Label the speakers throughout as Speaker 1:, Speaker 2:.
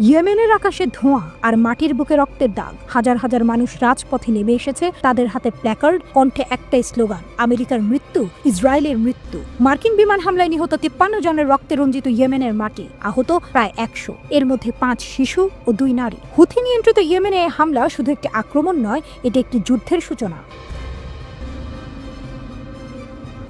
Speaker 1: ইয়েমেনের আকাশে ধোঁয়া আর মাটির বুকে রক্তের দাগ। হাজার হাজার মানুষ রাজপথে নেমে এসেছে, তাদের হাতে প্ল্যাকার্ড, কণ্ঠে একটাই স্লোগান, আমেরিকার মৃত্যু, ইসরায়েলের মৃত্যু। মার্কিন বিমান হামলায় নিহত 53 জনের রক্তে রঞ্জিত ইয়েমেনের মাটি, আহত প্রায় 100, এর মধ্যে 5 শিশু ও 2 নারী। হুথি নিয়ন্ত্রিত ইয়েমেনে এই হামলা শুধু একটি আক্রমণ নয়, এটি একটি যুদ্ধের সূচনা।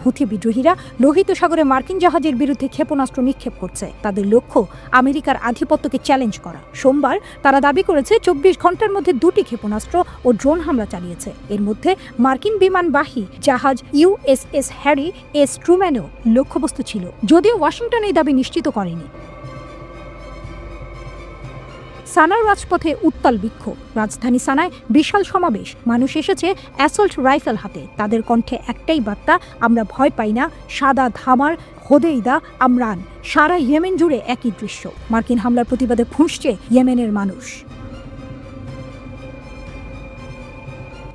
Speaker 1: হুথি বিদ্রোহীরা লোহিত সাগরে মার্কিন জাহাজের বিরুদ্ধে ক্ষেপণাস্ত্র নিক্ষেপ করছে। তাদের লক্ষ্য আমেরিকার আধিপত্যকে চ্যালেঞ্জ করা। সোমবার তারা দাবি করেছে 24 ঘন্টার মধ্যে 2টি ক্ষেপণাস্ত্র ও ড্রোন হামলা চালিয়েছে। এর মধ্যে মার্কিন বিমানবাহী জাহাজ USS হ্যারি এস ট্রুম্যানও লক্ষ্যবস্তু ছিল, যদিও ওয়াশিংটন এই দাবি নিশ্চিত করেনি। সানার রাজপথে উত্তাল বিক্ষোভ। রাজধানী সানায় বিশাল সমাবেশ, মানুষ এসেছে অ্যাসল্ট রাইফেল হাতে। তাদের কণ্ঠে একটাই বার্তা, আমরা ভয় পাই না, সাদা ধামার হোদেইদা আমরান। সারা ইয়েমেন জুড়ে একই দৃশ্য, মার্কিন হামলার প্রতিবাদে ফুঁসছে ইয়েমেনের মানুষ।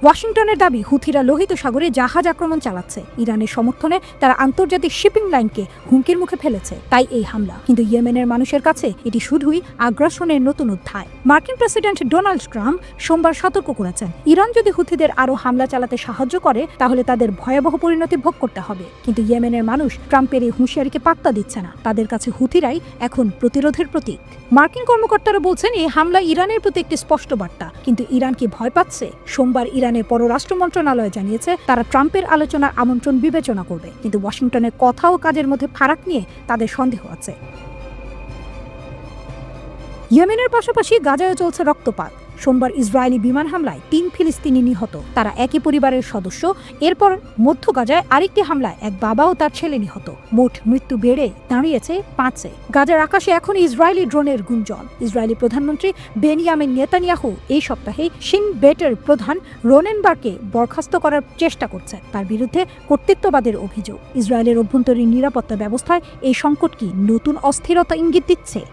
Speaker 1: ওয়াশিংটনের দাবি, হুথিরা লোহিত সাগরে জাহাজ আক্রমণ চালাচ্ছে। ইরানের সমর্থনে তারা আন্তর্জাতিক শিপিং লাইনকে হুমকির মুখে ফেলেছে, তাই এই হামলা। কিন্তু ইয়েমেনের মানুষের কাছে এটি শুধুই আগ্রাসনের নতুন অধ্যায়। মার্কিন প্রেসিডেন্ট ডোনাল্ড ট্রাম্প সোমবার সতর্ক করেছেন, ইরান যদি হুথিদের আরও হামলা চালাতে সাহায্য করে তাহলে তাদের ভয়াবহ পরিণতি ভোগ করতে হবে। কিন্তু ইয়েমেনের মানুষ ট্রাম্পের এই হুঁশিয়ারিকে পাত্তা দিচ্ছে না। তাদের কাছে হুথিরাই এখন প্রতিরোধের প্রতীক। মার্কিন কর্মকর্তারা বলছেন, এই হামলা ইরানের প্রতি একটি স্পষ্ট বার্তা। কিন্তু ইরান কি ভয় পাচ্ছে? সোমবার ইরানের পররাষ্ট্র মন্ত্রণালয় জানিয়েছে তারা ট্রাম্পের আলোচনার আমন্ত্রণ বিবেচনা করবে, কিন্তু ওয়াশিংটনের কথা ও কাজের মধ্যে ফারাক নিয়ে তাদের সন্দেহ আছে। ইয়েমেনের পাশাপাশি গাজায় চলছে রক্তপাত। সোমবার ইসরায়েলি বিমান হামলায় 3 ফিলিস্তিনি নিহত, তারা একই পরিবারের সদস্য। এরপর মধ্য গাজায় আরেকটি হামলায় এক বাবা ও তার ছেলে নিহত। মোট মৃত্যু বেড়ে দাঁড়িয়েছে 5-এ। গাজার আকাশে এখন ইসরায়েলি ড্রোনের গুঞ্জন। ইসরায়েলি প্রধানমন্ত্রী বেনিয়ামিন নেতানিয়াহু এই সপ্তাহে শিন বেটের প্রধান রোনেনবার্গকে বরখাস্ত করার চেষ্টা করছেন। তার বিরুদ্ধে কর্তৃত্ববাদের অভিযোগ। ইসরায়েলের অভ্যন্তরীণ নিরাপত্তা ব্যবস্থায় এই সংকট কি নতুন অস্থিরতা ইঙ্গিত দিচ্ছে?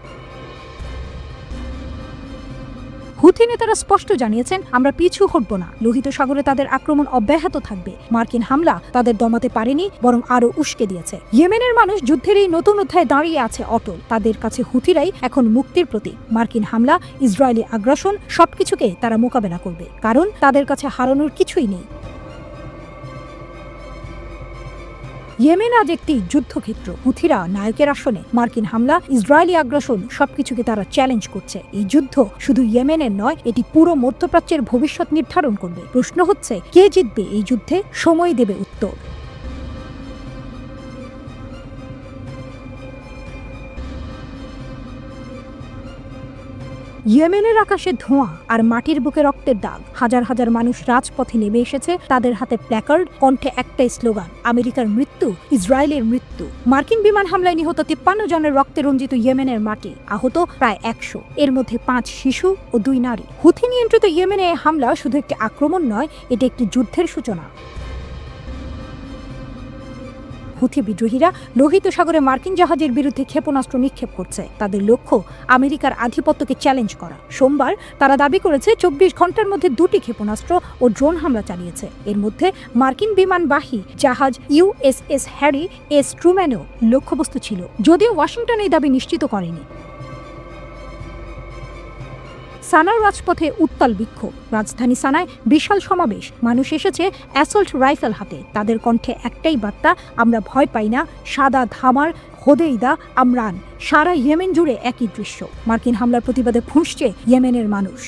Speaker 1: হুথি নেতারা স্পষ্ট জানিয়েছেন, আমরা পিছু হটব না, লোহিত সাগরে তাদের আক্রমণ অব্যাহত থাকবে। মার্কিন হামলা তাদের দমাতে পারেনি, বরং আরও উস্কে দিয়েছে। ইয়েমেনের মানুষ যুদ্ধের এই নতুন অধ্যায়ে দাঁড়িয়ে আছে অটল। তাদের কাছে হুথিরাই এখন মুক্তির প্রতীক। মার্কিন হামলা, ইসরায়েলি আগ্রাসন, সবকিছুকে তারা মোকাবেলা করবে, কারণ তাদের কাছে হারানোর কিছুই নেই। ইয়েমেন আজ একটি যুদ্ধক্ষেত্র। হুথিরা নায়কের আসনে। মার্কিন হামলা, ইসরায়েলি আগ্রাসন, সবকিছুকে তারা চ্যালেঞ্জ করছে। এই যুদ্ধ শুধু ইয়েমেনের নয়, এটি পুরো মধ্যপ্রাচ্যের ভবিষ্যৎ নির্ধারণ করবে। প্রশ্ন হচ্ছে, কে জিতবে এই যুদ্ধে? সময় দেবে উত্তর। ইয়েমেনের আকাশে ধোঁয়া আর মাটির বুকে রক্তের দাগ। হাজার হাজার মানুষ রাজপথে নেমে এসেছে, তাদের হাতে প্ল্যাকার্ড, কণ্ঠে একটাই স্লোগান, আমেরিকার মৃত্যু, ইসরায়েলের মৃত্যু। মার্কিন বিমান হামলায় নিহত 53 জনের রক্তে রঞ্জিত ইয়েমেনের মাটি, আহত প্রায় 100, এর মধ্যে 5 শিশু ও 2 নারী। হুথি নিয়ন্ত্রিত ইয়েমেনে এই হামলা শুধু একটি আক্রমণ নয়, এটি একটি যুদ্ধের সূচনা। হুথি বিদ্রোহীরা লোহিত সাগরে মার্কিন জাহাজের বিরুদ্ধে ক্ষেপণাস্ত্র নিক্ষেপ করছে। তাদের লক্ষ্য আমেরিকার আধিপত্যকে চ্যালেঞ্জ করা। সোমবার তারা দাবি করেছে 24 ঘন্টার মধ্যে 2টি ক্ষেপণাস্ত্র ও ড্রোন হামলা চালিয়েছে। এর মধ্যে মার্কিন বিমানবাহী জাহাজ USS হ্যারি এস ট্রুম্যানও লক্ষ্যবস্তু ছিল, যদিও ওয়াশিংটন এই দাবি নিশ্চিত করেনি। সানার রাজপথে উত্তাল বিক্ষোভ। রাজধানী সানায় বিশাল সমাবেশ, মানুষ এসেছে অ্যাসল্ট রাইফেল হাতে। তাদের কণ্ঠে একটাই বার্তা, আমরা ভয় পাই না, সাদা ধামার হোদেইদা আমরান। সারা ইয়েমেন জুড়ে একই দৃশ্য, মার্কিন হামলার প্রতিবাদে ফুঁসছে ইয়েমেনের মানুষ।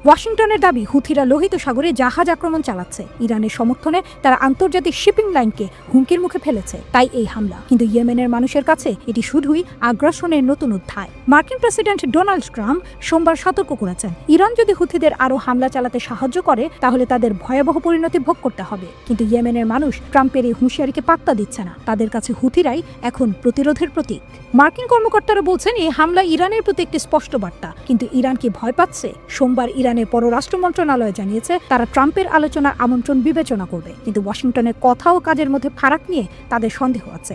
Speaker 1: ওয়াশিংটনের দাবি, হুথিরা লোহিত সাগরে জাহাজ আক্রমণ চালাচ্ছে। ইরানের সমর্থনে তারা আন্তর্জাতিক শিপিং লাইনকে হুমকির মুখে ফেলেছে, তাই এই হামলা। কিন্তু ইয়েমেনের মানুষের কাছে এটি শুধুই আগ্রাসনের নতুন অধ্যায়। মার্কিন প্রেসিডেন্ট ডোনাল্ড ট্রাম্প সোমবার সতর্ক করেছেন, ইরান যদি হুথিদের আরও হামলা চালাতে সাহায্য করে তাহলে তাদের ভয়াবহ পরিণতি ভোগ করতে হবে। কিন্তু ইয়েমেনের মানুষ ট্রাম্পের এই হুঁশিয়ারিকে পাত্তা দিচ্ছে না। তাদের কাছে হুথিরাই এখন প্রতিরোধের প্রতীক। মার্কিন কর্মকর্তারা বলছেন, এই হামলা ইরানের প্রতি একটি স্পষ্ট বার্তা। কিন্তু ইরান কি ভয় পাচ্ছে? সোমবার ইরানের পররাষ্ট্র মন্ত্রণালয় জানিয়েছে তারা ট্রাম্পের আলোচনার আমন্ত্রণ বিবেচনা করবে, কিন্তু ওয়াশিংটনের কথা ও কাজের মধ্যে ফারাক নিয়ে তাদের সন্দেহ আছে।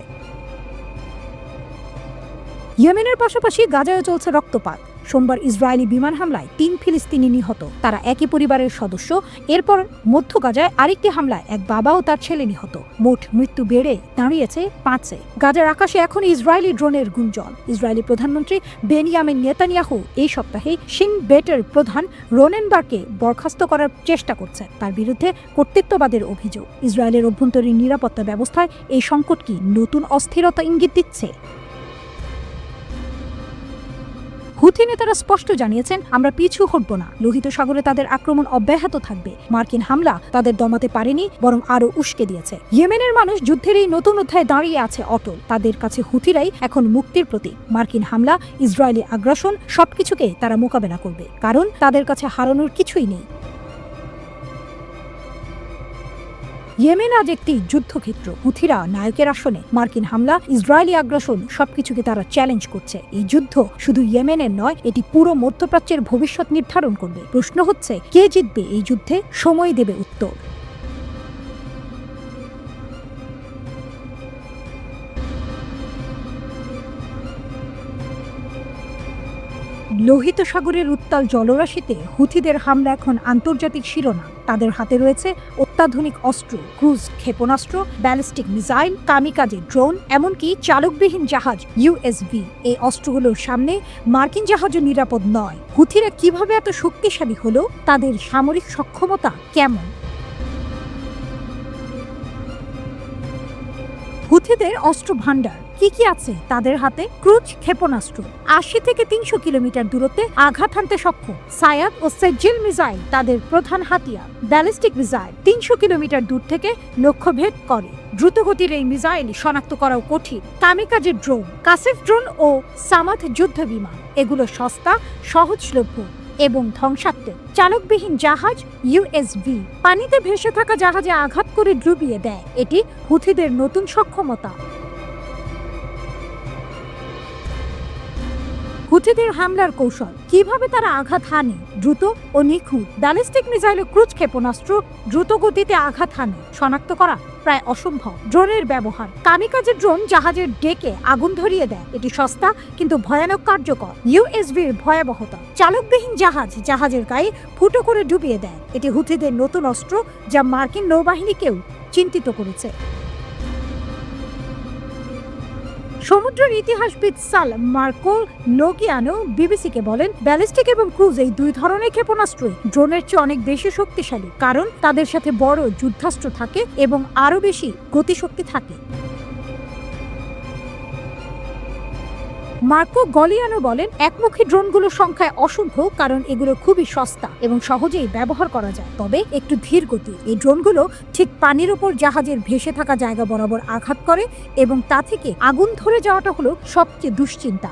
Speaker 1: ইয়েমেনের পাশাপাশি গাজায় চলছে রক্তপাত। সোমবার ইসরায়েলি বিমান হামলায় ৩ ফিলিস্তিনি নিহত, তারা একই পরিবারের সদস্য। এরপর মধ্য গাজায় আরেকটি হামলায় এক বাবা ও তার ছেলে নিহত। মোট মৃত্যু বেড়ে দাঁড়িয়েছে ৫-এ। গাজার আকাশে এখন ইসরায়েলি ড্রোনের গুঞ্জন। ইসরায়েলি প্রধানমন্ত্রী বেনিয়ামিন নেতানিয়াহু এই সপ্তাহে শিন বেটের প্রধান রোনেনবার্গকে বরখাস্ত করার চেষ্টা করছেন। তার বিরুদ্ধে কর্তৃত্ববাদের অভিযোগ। ইসরায়েলের অভ্যন্তরীণ নিরাপত্তা ব্যবস্থায় এই সংকট কি নতুন অস্থিরতা ইঙ্গিত দিচ্ছে? হুথি নেতারা স্পষ্ট জানিয়েছেন, আমরা পিছু হটব না। লোহিত সাগরে তাদের আক্রমণ অব্যাহত থাকবে। মার্কিন হামলা তাদের দমাতে পারেনি, বরং আরও উস্কে দিয়েছে। ইয়েমেনের মানুষ যুদ্ধের এই নতুন অধ্যায়ে দাঁড়িয়ে আছে অটল। তাদের কাছে হুথিরাই এখন মুক্তির প্রতীক। মার্কিন হামলা, ইসরায়েলি আগ্রাসন সবকিছুকে তারা মোকাবেলা করবে, কারণ তাদের কাছে হারানোর কিছুই নেই। ইয়েমেন আজ একটি যুদ্ধক্ষেত্র। হুথিরা নায়কের আসনে। মার্কিন হামলা, ইসরায়েলি আগ্রাসন সবকিছুকে তারা চ্যালেঞ্জ করছে। এই যুদ্ধ শুধু ইয়েমেনের নয়, এটি পুরো মধ্যপ্রাচ্যের ভবিষ্যৎ নির্ধারণ করবে। প্রশ্ন হচ্ছে, কে জিতবে এই যুদ্ধে? সময় দেবে উত্তর। লোহিত সাগরের উত্তাল জলরাশিতে হুথিদের হামলা এখন আন্তর্জাতিক শিরোনাম। তাদের হাতে রয়েছে অত্যাধুনিক অস্ত্র, ক্রুজ ক্ষেপণাস্ত্র, ব্যালিস্টিক মিসাইল, কামিকাজে ড্রোন, এমনকি চালকবিহীন জাহাজ ইউএসভি। এই অস্ত্রগুলোর সামনে মার্কিন জাহাজও নিরাপদ নয়। হুথিরা কিভাবে এত শক্তিশালী হলো? তাদের সামরিক সক্ষমতা কেমন? হুথিদের অস্ত্র ভান্ডার কি কি আছে তাদের হাতে? ক্রুজ ক্ষেপণাস্ত্র ৮০ থেকে ৩০০ কিলোমিটার দূরত্বে আঘাত হানতে সক্ষম। সায়াদ ও সেজিল মিসাইল তাদের প্রধান হাতিয়ার। ব্যালিস্টিক মিসাইল ৩০০ কিলোমিটার দূর থেকে লক্ষ্যভেদ করে। দ্রুতগতির এই মিসাইল শনাক্ত করাও কঠিন। কামিকাজে ড্রোন, কাসিফ ড্রোন ও সামাথ যুদ্ধ বিমান, এগুলো সস্তা, সহজলভ্য এবং ধ্বংসাত্মক। চালকবিহীন জাহাজ ইউএসভি পানিতে ভেসে থাকা জাহাজে আঘাত করে ডুবিয়ে দেয়। এটি হুথিদের নতুন সক্ষমতা। হুথিদের হামলার কৌশল, কিভাবে তারা আঘাত হানে? দ্রুত ও নিখুঁত। ব্যালিস্টিক মিসাইল ও ক্রুজ ক্ষেপণাস্ত্র দ্রুত গতিতে আঘাত হানে, শনাক্ত করা প্রায় অসম্ভব। ড্রোনের ব্যবহার, কামিকাজে ড্রোন জাহাজের ডেকে আগুন ধরিয়ে দেয়। এটি সস্তা কিন্তু ভয়ানক কার্যকর। ইউএসভির ভয়াবহতা, চালকবিহীন জাহাজ জাহাজের গায়ে ফুটো করে ডুবিয়ে দেয়। এটি হুথিদের নতুন অস্ত্র, যা মার্কিন নৌবাহিনীকেও চিন্তিত করেছে। সমুদ্রের ইতিহাসবিদ সাল মার্কো লোগিয়ানো বিবিসিকে বলেন, ব্যালিস্টিক এবং ক্রুজ এই দুই ধরনের ক্ষেপণাস্ত্রই ড্রোনের চেয়ে অনেক বেশি শক্তিশালী, কারণ তাদের সাথে বড় যুদ্ধাস্ত্র থাকে এবং আরও বেশি গতিশক্তি থাকে। মার্কো গলিয়ানো বলেন, একমুখী ড্রোনগুলোর সংখ্যায় অসংখ্য, কারণ এগুলো খুবই সস্তা এবং সহজেই ব্যবহার করা যায়, তবে একটু ধীর গতি। এই ড্রোনগুলো ঠিক পানির ওপর জাহাজের ভেসে থাকা জায়গা বরাবর আঘাত করে এবং তা থেকে আগুন ধরে যাওয়াটা হলো সবচেয়ে দুশ্চিন্তা।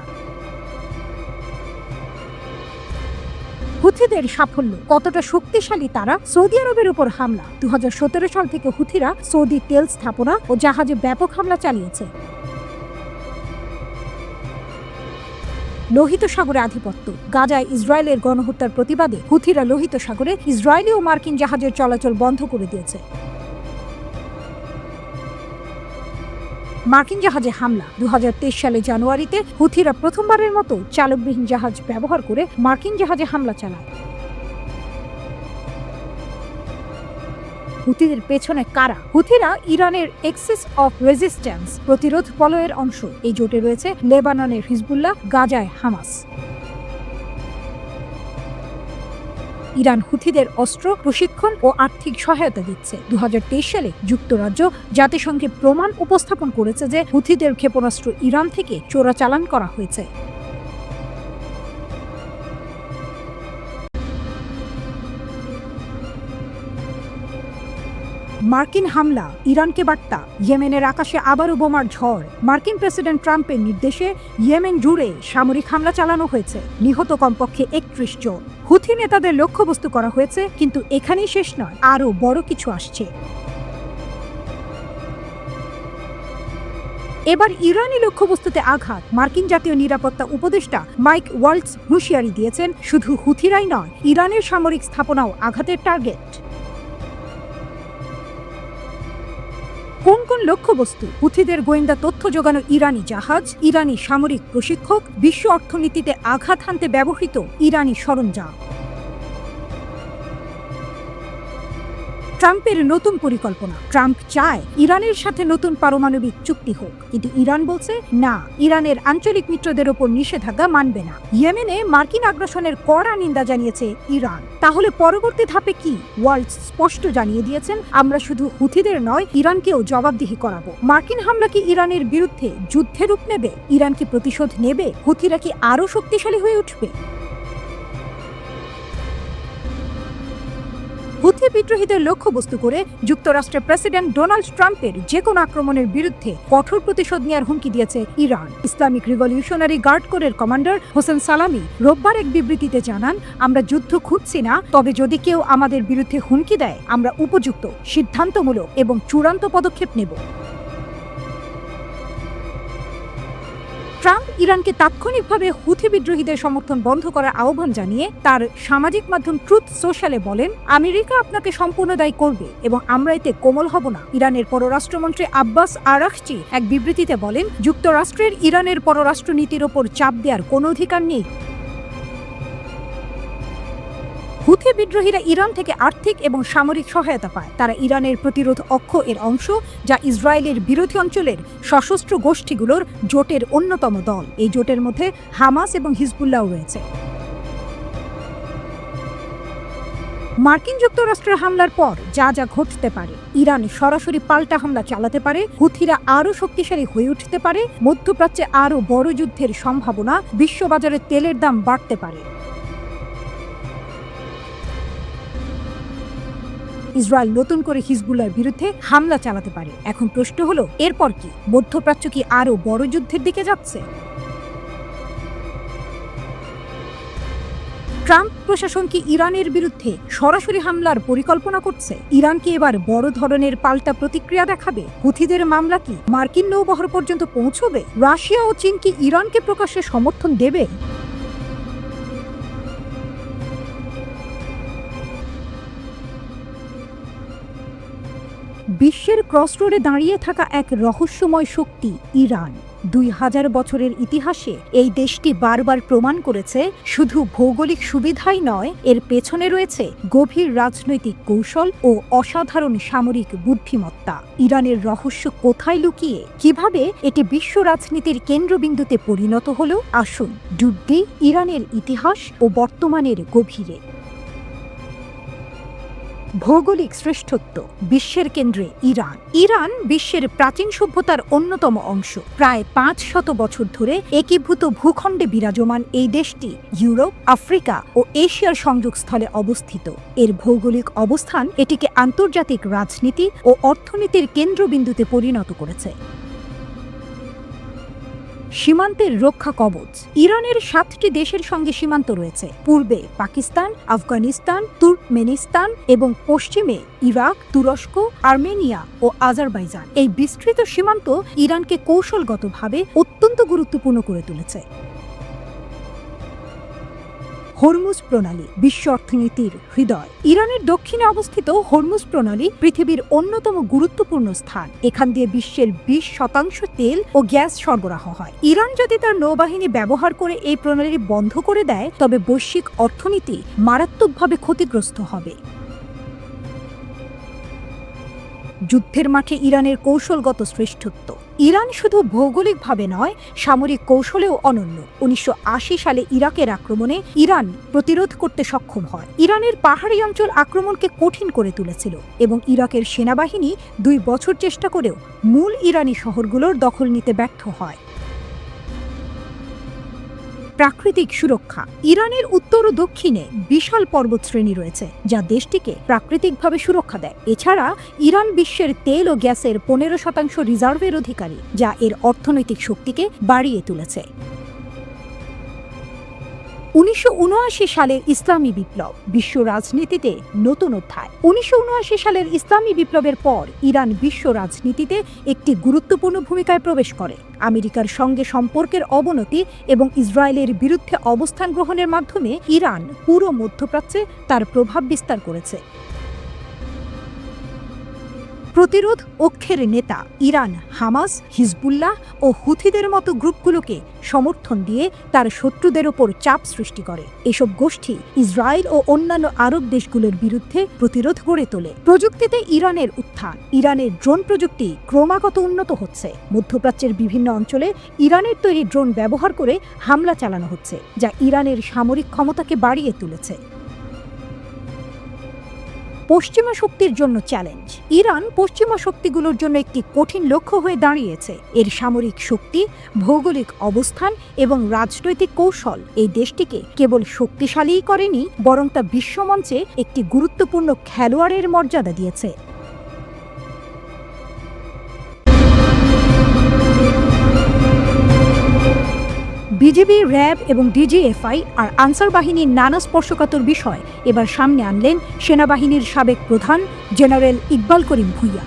Speaker 1: হুথিদের সাফল্য কতটা শক্তিশালী তারা? সৌদি আরবের উপর হামলা। ২০১৭ সাল থেকে হুথিরা সৌদি তেল স্থাপনা ও জাহাজে ব্যাপক হামলা চালিয়েছে। লোহিত সাগরে আধিপত্য, গাজায় ইসরায়েলের গণহত্যার প্রতিবাদে হুথিরা লোহিত সাগরে ইসরায়েলি ও মার্কিন জাহাজের চলাচল বন্ধ করে দিয়েছে। মার্কিন জাহাজে হামলা, ২০২৩ সালে জানুয়ারিতে হুথিরা প্রথমবারের মতো চালকবিহীন জাহাজ ব্যবহার করে মার্কিন জাহাজে হামলা চালায়। হুথিদের পেছনে কারা? হুথিরা ইরানের এক্সিস অফ রেজিস্ট্যান্স প্রতিরোধ বলয়ের অংশ। এই জোটে রয়েছে লেবাননের হিজবুল্লাহ, গাজায় হামাস। ইরান হুথিদের অস্ত্র, প্রশিক্ষণ ও আর্থিক সহায়তা দিচ্ছে। ২০২৩ সালে যুক্তরাজ্য জাতিসংঘে প্রমাণ উপস্থাপন করেছে যে হুথিদের ক্ষেপণাস্ত্র ইরান থেকে চোরাচালান করা হয়েছে। মার্কিন হামলা, ইরানকে বার্তা, ইয়েমেনের আকাশে আবারও বোমার ঝড়। মার্কিন প্রেসিডেন্ট ট্রাম্পের নির্দেশে ইয়েমেন জুড়ে সামরিক হামলা চালানো হয়েছে। নিহত কমপক্ষে ৩১ জন। হুথি নেতাদের লক্ষ্যবস্তু করা হয়েছে, কিন্তু এখানেই শেষ নয়, আরও বড় কিছু আসছে। এবার ইরানি লক্ষ্যবস্তুতে আঘাত। মার্কিন জাতীয় নিরাপত্তা উপদেষ্টা মাইক ওয়ালটজ হুঁশিয়ারি দিয়েছেন, শুধু হুথিরাই নয়, ইরানের সামরিক স্থাপনাও আঘাতের টার্গেট। কোন কোন লক্ষ্যবস্তু? হুথিদের গোয়েন্দা তথ্য জোগানো ইরানি জাহাজ, ইরানি সামরিক প্রশিক্ষক, বিশ্ব অর্থনীতিতে আঘাত হানতে ব্যবহৃত ইরানি সরঞ্জাম। ট্রাম্পের নতুন পরিকল্পনা। ট্রাম্প চায় ইরানের সাথে নতুন পারমাণবিক চুক্তি হোক, কিন্তু ইরান বলছে না, ইরানের আঞ্চলিক মিত্রদের ওপর নিষেধাজ্ঞা মানবে না। ইয়েমেনে মার্কিন আগ্রাসনের কড়া নিন্দা জানিয়েছে ইরান। তাহলে পরবর্তী ধাপে কি? ওয়ার্ল্ড স্পষ্ট জানিয়ে দিয়েছেন, আমরা শুধু হুথিদের নয়, ইরানকেও জবাবদিহি করাবো। মার্কিন হামলা কি ইরানের বিরুদ্ধে যুদ্ধে রূপ নেবে? ইরান কি প্রতিশোধ নেবে? হুথিরা কি আরও শক্তিশালী হয়ে উঠবে? হুথি বিদ্রোহীদের লক্ষ্যবস্তু করে যুক্তরাষ্ট্রের প্রেসিডেন্ট ডোনাল্ড ট্রাম্পের যে কোনো আক্রমণের বিরুদ্ধে কঠোর প্রতিশোধ নেওয়ার হুমকি দিয়েছে ইরান। ইসলামিক রিভলিউশনারি গার্ড কোরের কমান্ডার হোসেন সালামি রোববার এক বিবৃতিতে জানান, আমরা যুদ্ধ খুঁজছি না, তবে যদি কেউ আমাদের বিরুদ্ধে হুমকি দেয়, আমরা উপযুক্ত, সিদ্ধান্তমূলক এবং চূড়ান্ত পদক্ষেপ নেব। ট্রাম্প ইরানকে তাৎক্ষণিকভাবে হুথি বিদ্রোহীদের সমর্থন বন্ধ করার আহ্বান জানিয়ে তার সামাজিক মাধ্যম ট্রুথ সোশ্যালে বলেন, আমেরিকা আপনাকে সম্পূর্ণ দায়ী করবে এবং আমরা এতে কোমল হব না। ইরানের পররাষ্ট্রমন্ত্রী আব্বাস আরাকচি এক বিবৃতিতে বলেন, যুক্তরাষ্ট্রের ইরানের পররাষ্ট্রনীতির ওপর চাপ দেওয়ার কোনো অধিকার নেই। হুথি বিদ্রোহীরা ইরান থেকে আর্থিক এবং সামরিক সহায়তা পায়। তারা ইরানের প্রতিরোধ অক্ষ এর অংশ, যা ইসরায়েলের বিরোধী অঞ্চলের সশস্ত্র গোষ্ঠীগুলোর জোটের অন্যতম দল। এই জোটের মধ্যে হামাস এবং হিজবুল্লাহ রয়েছে। মার্কিন যুক্তরাষ্ট্রের হামলার পর যা যা ঘটতে পারে, ইরান সরাসরি পাল্টা হামলা চালাতে পারে, হুথিরা আরও শক্তিশালী হয়ে উঠতে পারে, মধ্যপ্রাচ্যে আরও বড় যুদ্ধের সম্ভাবনা, বিশ্ববাজারে তেলের দাম বাড়তে পারে। ইসরায়েল নতুন করে হিজবুল্লাহর বিরুদ্ধে হামলা চালাতে পারে। এখন প্রশ্ন হলো, এরপর কি? মধ্যপ্রাচ্য কি আরও বড় যুদ্ধের দিকে যাচ্ছে? ট্রাম্প প্রশাসন কি ইরানের বিরুদ্ধে সরাসরি হামলার পরিকল্পনা করছে? ইরান কি এবার বড় ধরনের পাল্টা প্রতিক্রিয়া দেখাবে? হুথিদের মামলা কি মার্কিন নৌবহর পর্যন্ত পৌঁছবে? রাশিয়া ও চীন কি ইরানকে প্রকাশ্যে সমর্থন দেবে? বিশ্বের ক্রসরোডে দাঁড়িয়ে থাকা এক রহস্যময় শক্তি ইরান। 2000 বছরের ইতিহাসে এই দেশটি বারবার প্রমাণ করেছে, শুধু ভৌগোলিক সুবিধাই নয়, এর পেছনে রয়েছে গভীর রাজনৈতিক কৌশল ও অসাধারণ সামরিক বুদ্ধিমত্তা। ইরানের রহস্য কোথায় লুকিয়ে, কিভাবে এটি বিশ্ব রাজনীতির কেন্দ্রবিন্দুতে পরিণত হলো? আসুন ডুব দিই ইরানের ইতিহাস ও বর্তমানের গভীরে। ভৌগোলিক শ্রেষ্ঠত্ব। বিশ্বের কেন্দ্রে ইরান। ইরান বিশ্বের প্রাচীন সভ্যতার অন্যতম অংশ। প্রায় 500 বছর ধরে একীভূত ভূখণ্ডে বিরাজমান এই দেশটি ইউরোপ, আফ্রিকা ও এশিয়ার সংযোগস্থলে অবস্থিত। এর ভৌগোলিক অবস্থান এটিকে আন্তর্জাতিক রাজনীতি ও অর্থনীতির কেন্দ্রবিন্দুতে পরিণত করেছে। সীমান্তের রক্ষা কবচ। ইরানের 7টি দেশের সঙ্গে সীমান্ত রয়েছে। পূর্বে পাকিস্তান, আফগানিস্তান, তুর্কমেনিস্তান এবং পশ্চিমে ইরাক, তুরস্ক, আর্মেনিয়া ও আজারবাইজান। এই বিস্তৃত সীমান্ত ইরানকে কৌশলগতভাবে অত্যন্ত গুরুত্বপূর্ণ করে তুলেছে। হরমুজ প্রণালী, বিশ্ব অর্থনীতির হৃদয়। ইরানের দক্ষিণে অবস্থিত হরমুজ প্রণালী পৃথিবীর অন্যতম গুরুত্বপূর্ণ স্থান। এখান দিয়ে বিশ্বের 20% তেল ও গ্যাস সরবরাহ হয়। ইরান যদি তার নৌবাহিনী ব্যবহার করে এই প্রণালী বন্ধ করে দেয়, তবে বৈশ্বিক অর্থনীতি মারাত্মকভাবে ক্ষতিগ্রস্ত হবে। যুদ্ধের মাঠে ইরানের কৌশলগত শ্রেষ্ঠত্ব। ইরান শুধু ভৌগোলিকভাবে নয়, সামরিক কৌশলেও অনন্য। 1980 সালে ইরাকের আক্রমণে ইরান প্রতিরোধ করতে সক্ষম হয়। ইরানের পাহাড়ি অঞ্চল আক্রমণকে কঠিন করে তুলেছিল এবং ইরাকের সেনাবাহিনী 2 বছর চেষ্টা করেও মূল ইরানি শহরগুলোর দখল নিতে ব্যর্থ হয়। প্রাকৃতিক সুরক্ষা। ইরানের উত্তর ও দক্ষিণে বিশাল পর্বতশ্রেণী রয়েছে, যা দেশটিকে প্রাকৃতিকভাবে সুরক্ষা দেয়। এছাড়া ইরান বিশ্বের তেল ও গ্যাসের 15% রিজার্ভের অধিকারী, যা এর অর্থনৈতিক শক্তিকে বাড়িয়ে তুলেছে। 1979 সালের ইসলামী বিপ্লব বিশ্ব রাজনীতিতে নতুন অধ্যায়। 1979 সালের ইসলামী বিপ্লবের পর ইরান বিশ্ব রাজনীতিতে একটি গুরুত্বপূর্ণ ভূমিকায় প্রবেশ করে। আমেরিকার সঙ্গে সম্পর্কের অবনতি এবং ইসরায়েলের বিরুদ্ধে অবস্থান গ্রহণের মাধ্যমে ইরান পুরো মধ্যপ্রাচ্যে তার প্রভাব বিস্তার করেছে। প্রতিরোধ অক্ষের নেতা ইরান হামাস, হিজবুল্লাহ ও হুথিদের মতো গ্রুপগুলোকে সমর্থন দিয়ে তার শত্রুদের ওপর চাপ সৃষ্টি করে। এসব গোষ্ঠী ইসরায়েল ও অন্যান্য আরব দেশগুলোর বিরুদ্ধে প্রতিরোধ গড়ে তোলে। প্রযুক্তিতে ইরানের উত্থান। ইরানের ড্রোন প্রযুক্তি ক্রমাগত উন্নত হচ্ছে। মধ্যপ্রাচ্যের বিভিন্ন অঞ্চলে ইরানের তৈরি ড্রোন ব্যবহার করে হামলা চালানো হচ্ছে, যা ইরানের সামরিক ক্ষমতাকে বাড়িয়ে তুলেছে। পশ্চিমা শক্তির জন্য চ্যালেঞ্জ। ইরান পশ্চিমা শক্তিগুলোর জন্য একটি কঠিন লক্ষ্য হয়ে দাঁড়িয়েছে। এর সামরিক শক্তি, ভৌগোলিক অবস্থান এবং রাজনৈতিক কৌশল এই দেশটিকে কেবল শক্তিশালীই করেনি, বরং তা বিশ্বমঞ্চে একটি গুরুত্বপূর্ণ খেলোয়াড়ের মর্যাদা দিয়েছে। বিজিবি, র্যাব এবং ডিজিএফআই আর আনসার বাহিনীর নানা স্পর্শকাতর বিষয় এবার সামনে আনলেন সেনাবাহিনীর সাবেক প্রধান জেনারেল ইকবাল করিম ভূঁইয়া।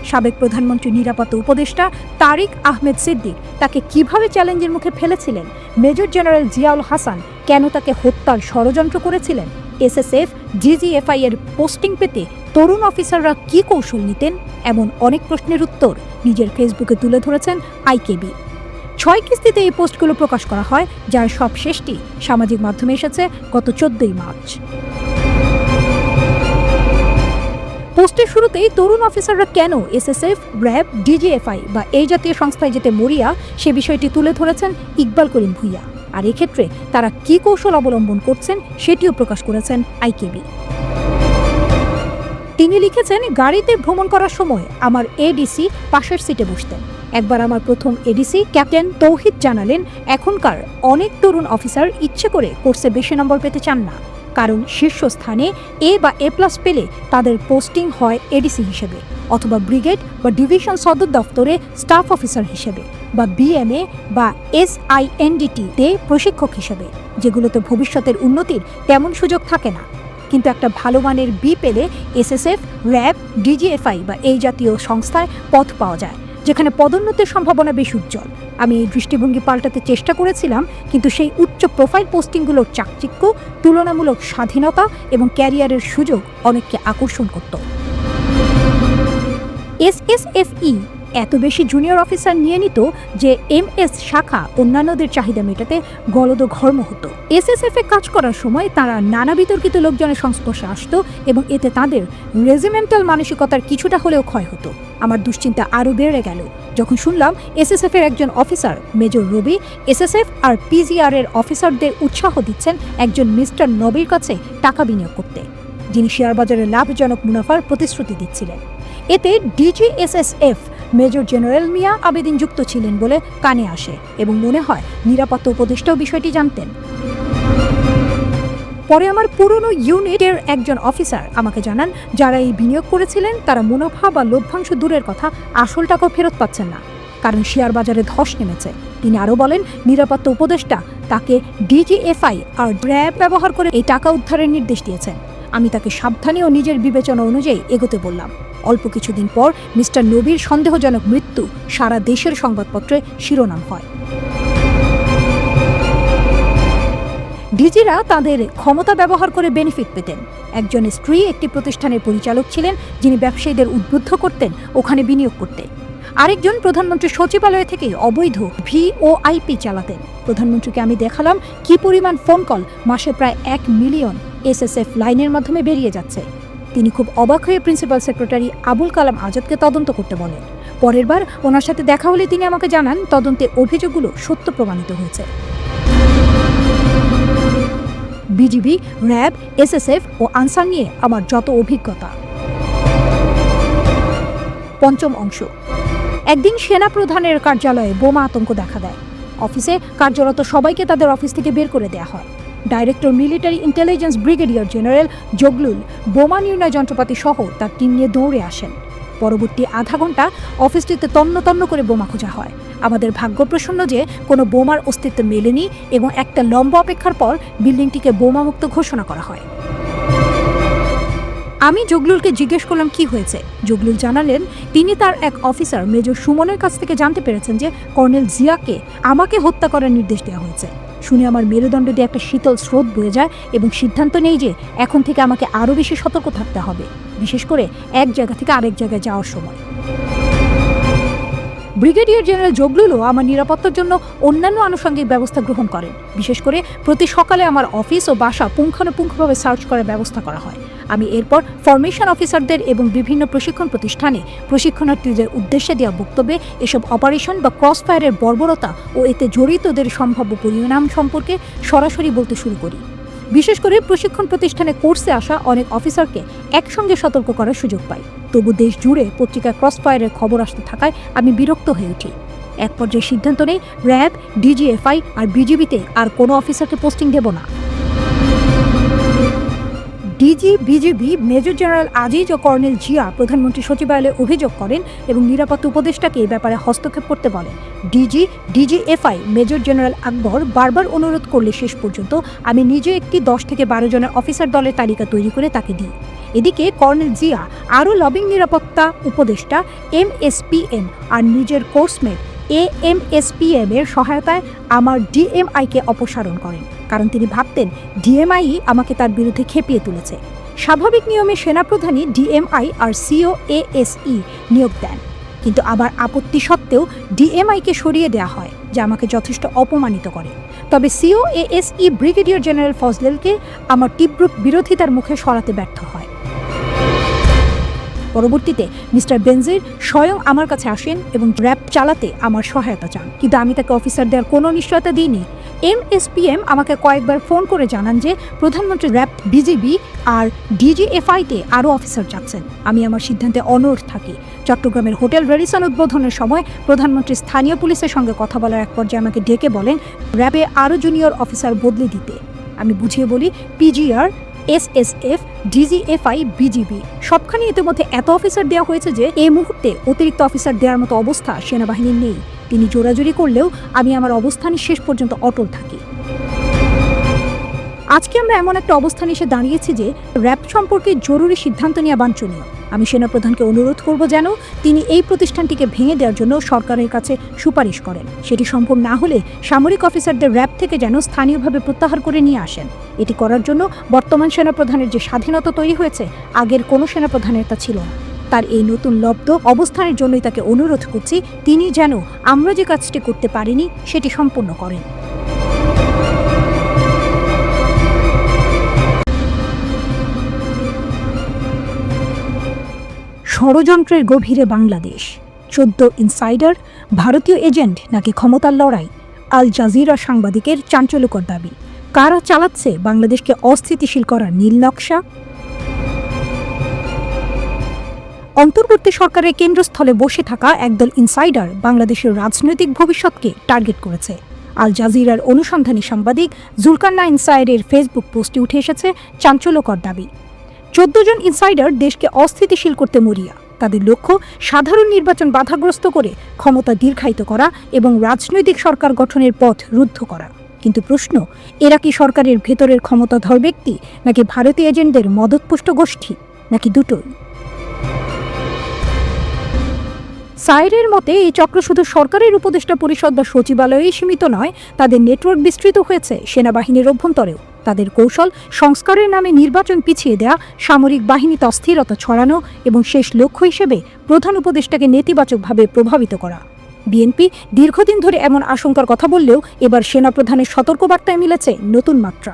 Speaker 1: সাবেক প্রধানমন্ত্রী নিরাপত্তা উপদেষ্টা তারিক আহমেদ সিদ্দিক তাকে কিভাবে চ্যালেঞ্জের মুখে ফেলেছিলেন, মেজর জেনারেল জিয়াউল হাসান কেন তাকে হত্যার ষড়যন্ত্র করেছিলেন, এসএসএফ, ডিজিএফআই এর পোস্টিং পেতে তরুণ অফিসাররা কী কৌশল নিতেন, এমন অনেক প্রশ্নের উত্তর নিজের ফেসবুকে তুলে ধরেছেন আইকেবি। 6 কিস্তিতে এই পোস্টগুলো প্রকাশ করা হয়, যার সব শেষটি সামাজিক মাধ্যমে এসেছে গত 14 মার্চ। পোস্টের শুরুতেই তরুণ অফিসাররা কেন এসএসএফ, র্যাব, ডিজিএফআই বা এই জাতীয় সংস্থায় যেতে মরিয়া সে বিষয়টি তুলে ধরেছেন ইকবাল করিম ভূঁইয়া। আর এক্ষেত্রে তারা কী কৌশল অবলম্বন করছেন সেটিও প্রকাশ করেছেন আইকেবি। তিনি লিখেছেন, গাড়িতে ভ্রমণ করার সময় আমার এডিসি পাশের সিটে বসতেন। একবার আমার প্রথম এডিসি ক্যাপ্টেন তৌহিদ জানালেন, এখনকার অনেক তরুণ অফিসার ইচ্ছে করে কোর্সে বেশি নম্বর পেতে চান না, কারণ শীর্ষস্থানে এ বা এ প্লাস পেলে তাদের পোস্টিং হয় এডিসি হিসেবে, অথবা ব্রিগেড বা ডিভিশন সদর দফতরে স্টাফ অফিসার হিসেবে, বা বিএমএ বা SINDT-তে প্রশিক্ষক হিসেবে, যেগুলোতে ভবিষ্যতের উন্নতির তেমন সুযোগ থাকে না। কিন্তু একটা ভালো মানের বি পেলে এসএসএফ, র্যাব, ডিজিএফআই বা এই জাতীয় সংস্থায় পদ পাওয়া যায়, যেখানে পদোন্নতির সম্ভাবনা বেশ উজ্জ্বল। আমি এই দৃষ্টিভঙ্গি পাল্টাতে চেষ্টা করেছিলাম, কিন্তু সেই উচ্চ প্রোফাইল পোস্টিংগুলোর চাকচিক্য, তুলনামূলক স্বাধীনতা এবং ক্যারিয়ারের সুযোগ অনেককে আকর্ষণ করত। SSFE এত বেশি জুনিয়র অফিসার নিয়ে নিত যে MS শাখা অন্যান্যদের চাহিদা মেটাতে গলদঘর্ম হতো। এসএসএফে কাজ করার সময় তারা নানা বিতর্কিত লোকজনের সংস্পর্শে আসতো এবং এতে তাদের রেজিমেন্টাল মানসিকতার কিছুটা হলেও ক্ষয় হতো। আমার দুশ্চিন্তা আরও বেড়ে গেল যখন শুনলাম এসএসএফ এর একজন অফিসার মেজর রবি এসএসএফ আর PGR এর অফিসারদের উৎসাহ দিচ্ছেন একজন মিস্টার নবীর কাছে টাকা বিনিয়োগ করতে, যিনি শেয়ার বাজারে লাভজনক মুনাফার প্রতিশ্রুতি দিচ্ছিলেন। এতে DGSSF মেজর জেনারেল মিয়া আবেদিন যুক্ত ছিলেন বলে কানে আসে এবং মনে হয় নিরাপত্তা উপদেষ্টাও বিষয়টি জানতেন। পরে আমার পুরনো ইউনিটের একজন অফিসার আমাকে জানান, যারা এই বিনিয়োগ করেছিলেন তারা মুনাফা বা লভ্যাংশ দূরের কথা আসল টাকাও ফেরত পাচ্ছেন না, কারণ শেয়ার বাজারে ধস নেমেছে। তিনি আরও বলেন, নিরাপত্তা উপদেষ্টা তাকে DGFI আর র্যাব ব্যবহার করে এই টাকা উদ্ধারের নির্দেশ দিয়েছেন। আমি তাকে সাবধানে ও নিজের বিবেচনা অনুযায়ী এগোতে বললাম। অল্প কিছুদিন পর মিস্টার নবীর সন্দেহজনক মৃত্যু সারা দেশের সংবাদপত্রে শিরোনাম হয়। ডিজিরা তাদের ক্ষমতা ব্যবহার করে বেনিফিট পেতেন। একজন স্ত্রী একটি প্রতিষ্ঠানের পরিচালক ছিলেন, যিনি ব্যবসায়ীদের উদ্বুদ্ধ করতেন ওখানে বিনিয়োগ করতে। আরেকজন প্রধানমন্ত্রীর সচিবালয় থেকে অবৈধ VOIP চালাতেন। প্রধানমন্ত্রীকে আমি দেখালাম কি পরিমাণ ফোন কল মাসে প্রায় 1 মিলিয়ন SSF লাইনের মাধ্যমে বেরিয়ে যাচ্ছে। তিনি খুব অবাক হয়ে প্রিন্সিপাল সেক্রেটারি আবুল কালাম আজাদকে তদন্ত করতে বলেন। পরের বার ওনার সাথে দেখা হলে তিনি আমাকে জানান তদন্তের অভিযোগগুলো সত্য প্রমাণিত হয়েছে। বিজিবি, র্যাব, SSF ও আনসার নিয়ে আমার যত অভিজ্ঞতা। পঞ্চম অংশ। একদিন সেনা প্রধানের কার্যালয়ে বোমা আতঙ্ক দেখা দেয়। অফিসে কার্যরত সবাইকে তাদের অফিস থেকে বের করে দেওয়া হয়। Director military intelligence brigadier general Zaglul বোমা নির্ণয় যন্ত্রপাতি সহ তার টিম নিয়ে দৌড়ে আসেন। পরবর্তী আধা ঘন্টা অফিসটিতে তন্ন তন্ন করে বোমা খোঁজা হয়। আমাদের ভাগ্য প্রসন্ন যে কোনো বোমার অস্তিত্ব মেলেনি এবং একটা লম্বা অপেক্ষার পর বিল্ডিংটিকে বোমামুক্ত ঘোষণা করা হয়। আমি জগলুলকে জিজ্ঞেস করলাম কি হয়েছে। জগলুল জানালেন তিনি তার এক অফিসার মেজর সুমনের কাছ থেকে জানতে পেরেছেন যে কর্নেল জিয়াকে আমাকে হত্যা করার নির্দেশ দেওয়া হয়েছে। শুনে আমার মেরুদণ্ড দিয়ে একটা শীতল স্রোত বয়ে যায় এবং সিদ্ধান্ত নেই যে এখন থেকে আমাকে আরও বেশি সতর্ক থাকতে হবে, বিশেষ করে এক জায়গা থেকে আরেক জায়গায় যাওয়ার সময়। ব্রিগেডিয়ার জেনারেল জগলুলও আমার নিরাপত্তার জন্য অন্যান্য আনুষঙ্গিক ব্যবস্থা গ্রহণ করেন। বিশেষ করে প্রতি সকালে আমার অফিস ও বাসা পুঙ্খানুপুঙ্খভাবে সার্চ করার ব্যবস্থা করা হয়। আমি এরপর ফরমেশন অফিসারদের এবং বিভিন্ন প্রশিক্ষণ প্রতিষ্ঠানে প্রশিক্ষণার্থীদের উদ্দেশ্যে দেওয়া বক্তব্যে এসব অপারেশন বা ক্রস ফায়ারের বর্বরতা ও এতে জড়িতদের সম্ভাব্য পরিণাম সম্পর্কে সরাসরি বলতে শুরু করি। বিশেষ করে প্রশিক্ষণ প্রতিষ্ঠানে কোর্সে আসা অনেক অফিসারকে একসঙ্গে সতর্ক করার সুযোগ পাই। তবু দেশ জুড়ে পত্রিকায় ক্রস ফায়ারের খবর আসতে থাকায় আমি বিরক্ত হয়ে উঠি। এক পর্যায়ে সিদ্ধান্ত নেই র্যাব, ডিজিএফআই আর বিজিবিতে আর কোনো অফিসারকে পোস্টিং দেব না। বিজিবি মেজর জেনারেল আজিজ ও কর্নেল জিয়া প্রধানমন্ত্রী সচিবালয়ে অভিযোগ করেন এবং নিরাপত্তা উপদেষ্টাকে এই ব্যাপারে হস্তক্ষেপ করতে বলেন। ডিজিএফআই মেজর জেনারেল আকবর বারবার অনুরোধ করলে শেষ পর্যন্ত আমি নিজে একটি 10 থেকে 12 জনের অফিসার দলের তালিকা তৈরি করে তাকে দিই। এদিকে কর্নেল জিয়া আরও লবিং নিরাপত্তা উপদেষ্টা MSPM আর নিজের কোর্সমেট AMSPM এর সহায়তায় আমার DMI-কে অপসারণ করেন, কারণ তিনি ভাবতেন DMI আমাকে তার বিরুদ্ধে খেপিয়ে তুলেছে। স্বাভাবিক নিয়মে সেনাপ্রধানই DMI আর COASE নিয়োগ দেন, কিন্তু আবার আপত্তি সত্ত্বেও DMI-কে সরিয়ে দেওয়া হয়, যা আমাকে যথেষ্ট অপমানিত করে। তবে COASE ব্রিগেডিয়ার জেনারেল ফজলেলকে আমার তীব্র বিরোধিতার মুখে সরাতে ব্যর্থ হয়। পরবর্তীতে মিস্টার বেনজির স্বয়ং আমার কাছে আসেন এবং র্যাব চালাতে আমার সহায়তা চান, কিন্তু আমি তাকে অফিসার দেওয়ার কোনো নিশ্চয়তা দিইনি। MSPM আমাকে কয়েকবার ফোন করে জানান যে প্রধানমন্ত্রী র্যাব, বিজিবি আর ডিজিএফআইতে আরও অফিসার যাচ্ছেন। আমি আমার সিদ্ধান্তে অনড় থাকি। চট্টগ্রামের হোটেল রেডিসন উদ্বোধনের সময় প্রধানমন্ত্রী স্থানীয় পুলিশের সঙ্গে কথা বলার এক পর্যায়ে আমাকে ডেকে বলেন র্যাবে আরও জুনিয়র অফিসার বদলে দিতে। আমি বুঝিয়ে বলি PGR, SSF, ডিজিএফআই, বিজিবি সবখানে ইতিমধ্যে এত অফিসার দেওয়া হয়েছে যে এই মুহূর্তে অতিরিক্ত অফিসার দেওয়ার মতো অবস্থা সেনাবাহিনীর নেই। তিনি জোরাজুরি করলেও আমি আমার অবস্থানে শেষ পর্যন্ত অটল থাকি। আজকে আমরা এমন একটা অবস্থানে এসে দাঁড়িয়েছি যে র্যাব সম্পর্কে জরুরি সিদ্ধান্ত নেওয়া বাঞ্ছনীয়। আমি সেনাপ্রধানকে অনুরোধ করব যেন তিনি এই প্রতিষ্ঠানটিকে ভেঙে দেওয়ার জন্য সরকারের কাছে সুপারিশ করেন। সেটি সম্ভব না হলে সামরিক অফিসারদের র্যাব থেকে যেন স্থানীয়ভাবে প্রত্যাহার করে নিয়ে আসেন। এটি করার জন্য বর্তমান সেনাপ্রধানের যে স্বাধীনতা তৈরি হয়েছে, আগের কোনো সেনাপ্রধানের তা ছিল না। তার এই নতুন লব্ধ অবস্থানের জন্যই তাকে অনুরোধ করছি তিনি যেন আমরা যে কাজটি করতে পারিনি সেটি সম্পূর্ণ করেন। ষড়যন্ত্রের গভীরে বাংলাদেশ, 14 ইনসাইডার, ভারতীয় এজেন্ট নাকি ক্ষমতার লড়াই? আল জাজিরা সাংবাদিকের চাঞ্চল্যকর দাবি। কারা চালাচ্ছে বাংলাদেশকে অস্থিতিশীল করার নীল নকশা? অন্তর্বর্তী সরকারের কেন্দ্রস্থলে বসে থাকা একদল ইনসাইডার বাংলাদেশের রাজনৈতিক ভবিষ্যৎকে টার্গেট করেছে। আল জাজিরার অনুসন্ধানী সাংবাদিক জুলকারনাইন সায়েরের ফেসবুক পোস্টে উঠে এসেছে চাঞ্চল্যকর দাবি। 14 জন ইনসাইডার দেশকে অস্থিতিশীল করতে মরিয়া। তাদের লক্ষ্য সাধারণ নির্বাচন বাধাগ্রস্ত করে ক্ষমতা দীর্ঘায়িত করা এবং রাজনৈতিক সরকার গঠনের পথ রুদ্ধ করা। কিন্তু প্রশ্ন, এরা কি সরকারের ভেতরের ক্ষমতাধর ব্যক্তি, নাকি ভারতীয় এজেন্টদের মদতপুষ্ট গোষ্ঠী, নাকি দুটোই? সায়েরের মতে এই চক্র শুধু সরকারের উপদেষ্টা পরিষদ বা সচিবালয়েই সীমিত নয়, তাদের নেটওয়ার্ক বিস্তৃত হয়েছে সেনাবাহিনীর অভ্যন্তরেও। তাদের কৌশল সংস্কারের নামে নির্বাচন পিছিয়ে দেয়া, সামরিক বাহিনীতে অস্থিরতা ছড়ানো এবং শেষ লক্ষ্য হিসেবে প্রধান উপদেষ্টাকে নেতিবাচকভাবে প্রভাবিত করা। বিএনপি দীর্ঘদিন ধরে এমন আশঙ্কার কথা বললেও এবার সেনাপ্রধানের সতর্কবার্তায় মিলেছে নতুন মাত্রা।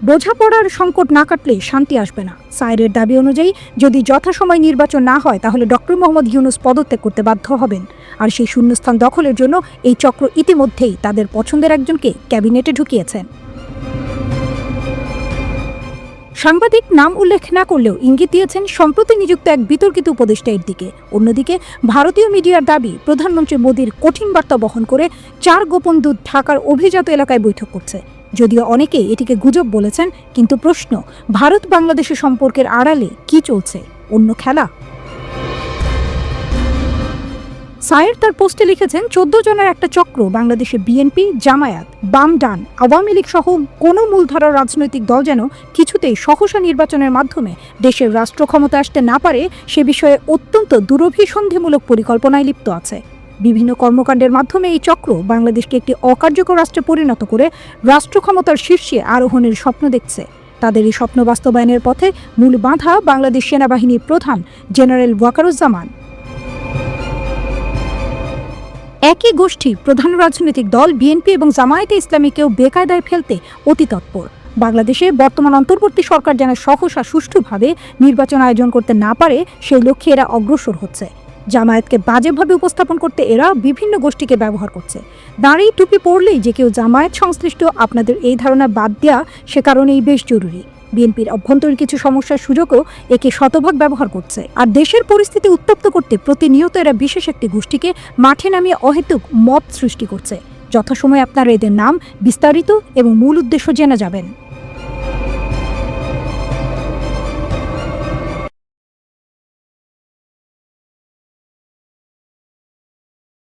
Speaker 1: বোঝাপড়ার সংকট না কাটলে শান্তি আসবে না। সায়েরের দাবি অনুযায়ী যদি যথাসময় নির্বাচন না হয় তাহলে ডক্টর মোহাম্মদ ইউনূস পদত্যাগ করতে বাধ্য হবেন। আর সেই শূন্যস্থান দখলের জন্য এই চক্র ইতিমধ্যেই তাদের পছন্দের একজনকে ক্যাবিনেটে ঢুকিয়েছেন। সাংবাদিক নাম উল্লেখ না করলেও ইঙ্গিত দিয়েছেন সম্প্রতি নিযুক্ত এক বিতর্কিত উপদেষ্টা এর দিকে। অন্যদিকে ভারতীয় মিডিয়ার দাবি প্রধানমন্ত্রী মোদীর কঠিন বার্তা বহন করে 4 গোপন দূত ঢাকার অভিজাত এলাকায় বৈঠক করছে। যদিও অনেকে এটিকে গুজব বলেছেন, কিন্তু প্রশ্ন, ভারত বাংলাদেশের সম্পর্কের আড়ালে কি চলছে? অন্য খেলা? সায়ের তার পোস্টে লিখেছেন 14 জনের একটা চক্র বাংলাদেশে বিএনপি, জামায়াত, বাম, ডান, আওয়ামী লীগ সহ কোনো মূলধারার রাজনৈতিক দল যেন কিছুতেই সহসা নির্বাচনের মাধ্যমে দেশের রাষ্ট্র ক্ষমতা আসতে না পারে সে বিষয়ে অত্যন্ত দুরভিসন্ধিমূলক পরিকল্পনায় লিপ্ত আছে। বিভিন্ন কর্মকাণ্ডের মাধ্যমে এই চক্র বাংলাদেশকে একটি অকার্যকর রাষ্ট্রে পরিণত করে রাষ্ট্র ক্ষমতার শীর্ষে আরোহণের স্বপ্ন দেখছে। তাদের এই স্বপ্ন বাস্তবায়নের পথে মূল বাধা বাংলাদেশ সেনাবাহিনীর প্রধান জেনারেল ওয়াকারুজ্জামান। একই গোষ্ঠী প্রধান রাজনৈতিক দল বিএনপি এবং জামায়াতে ইসলামীকেও বেকায়দায় ফেলতে অতি তৎপর। বাংলাদেশে বর্তমান অন্তর্বর্তী সরকার যেন সহসা সুষ্ঠুভাবে নির্বাচন আয়োজন করতে না পারে সেই লক্ষ্যে এরা অগ্রসর হচ্ছে। জামায়াতকে বাজেভাবে উপস্থাপন করতে এরা বিভিন্ন গোষ্ঠীকে ব্যবহার করছে। দাঁড়িয়ে টুপি পরলেই যে কেউ জামায়াত সংশ্লিষ্ট, আপনাদের এই ধারণা বাদ দেওয়া সে কারণেই বেশ জরুরি। বিএনপির অভ্যন্তরীণ কিছু সমস্যার সুযোগও একে শতভাগ ব্যবহার করছে। আর দেশের পরিস্থিতি উত্তপ্ত করতে প্রতিনিয়ত এরা বিশেষ একটি গোষ্ঠীকে মাঠে নামিয়ে অহেতুক মত সৃষ্টি করছে। যথাসময়ে আপনারা এদের নাম, বিস্তারিত এবং মূল উদ্দেশ্য জেনে যাবেন।